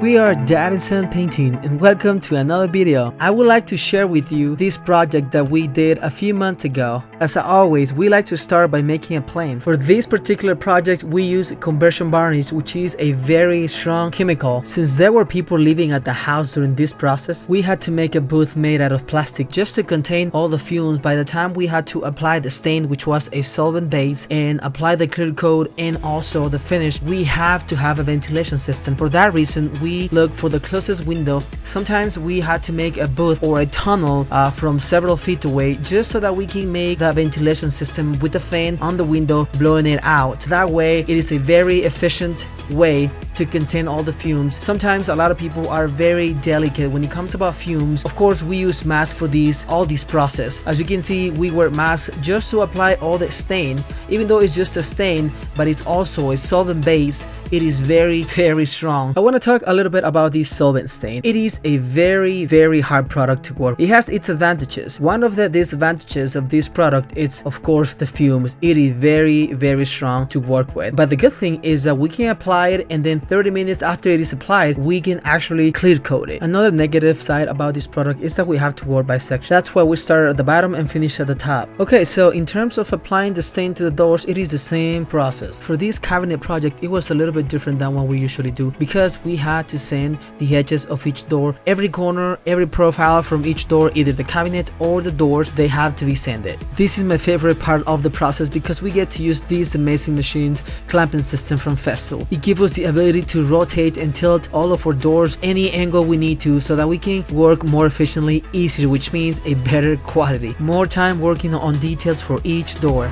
We are Dad and Son Painting and welcome to another video. I would like to share with you this project that we did a few months ago. As always, we like to start by making a plane. For this particular project, we used conversion varnish, which is a very strong chemical. Since there were people living at the house during this process, we had to make a booth made out of plastic just to contain all the fumes. By the time we had to apply the stain, which was a solvent base, and apply the clear coat and also the finish, we have to have a ventilation system. For that reason, we looked for the closest window. Sometimes we had to make a booth or a tunnel from several feet away just so that we can make the ventilation system with the fan on the window blowing it out. That way it is a very efficient way to contain all the fumes. Sometimes a lot of people are very delicate when it comes about fumes. Of course, we use masks for all these process. As you can see, we wear masks just to apply all the stain. Even though it's just a stain, but it's also a solvent base, it is very strong. I want to talk a little bit about this solvent stain. It is a very hard product to work. It has its advantages. One of the disadvantages of this product is, of course, the fumes. It is very strong to work with. But the good thing is that we can apply it, and then 30 minutes after it is applied, we can actually clear coat it. Another negative side about this product is that we have to work by section. That's why we start at the bottom and finish at the top. Okay, so in terms of applying the stain to the doors, it is the same process. For this cabinet project, it was a little bit different than what we usually do because we had to sand the edges of each door. Every corner, every profile from each door, either the cabinet or the doors, they have to be sanded. This is my favorite part of the process because we get to use these amazing machines clamping system from Festool. It gives us the ability to rotate and tilt all of our doors any angle we need to so that we can work more efficiently, easier, which means a better quality. More time working on details for each door.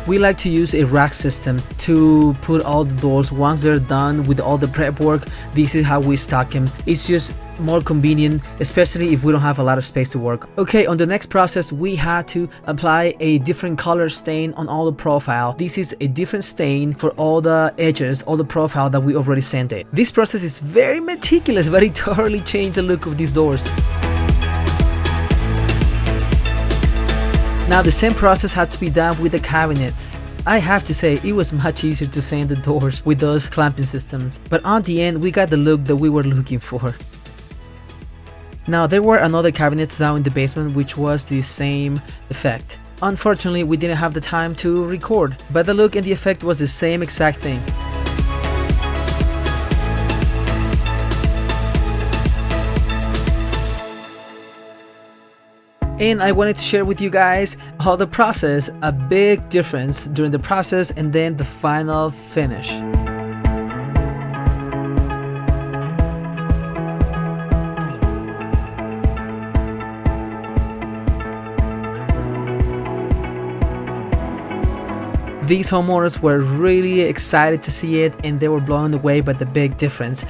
We like to use a rack system to put all the doors. Once they're done with all the prep work, this is how we stock them. It's just more convenient, especially if we don't have a lot of space to work. Okay, on the next process, we had to apply a different color stain on all the profile. This is a different stain for all the edges, all the profile that we already sanded. This process is very meticulous, but it totally changed the look of these doors. Now the same process had to be done with the cabinets. I have to say it was much easier to sand the doors with those clamping systems, but on the end we got the look that we were looking for. Now there were another cabinets down in the basement which was the same effect. Unfortunately, we didn't have the time to record, but the look and the effect was the same exact thing. And I wanted to share with you guys how the process, a big difference during the process and then the final finish. These homeowners were really excited to see it and they were blown away by the big difference.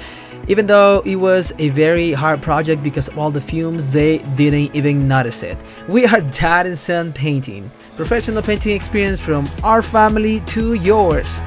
Even though it was a very hard project because of all the fumes, they didn't even notice it. We are Dad and Son Painting. Professional painting experience from our family to yours.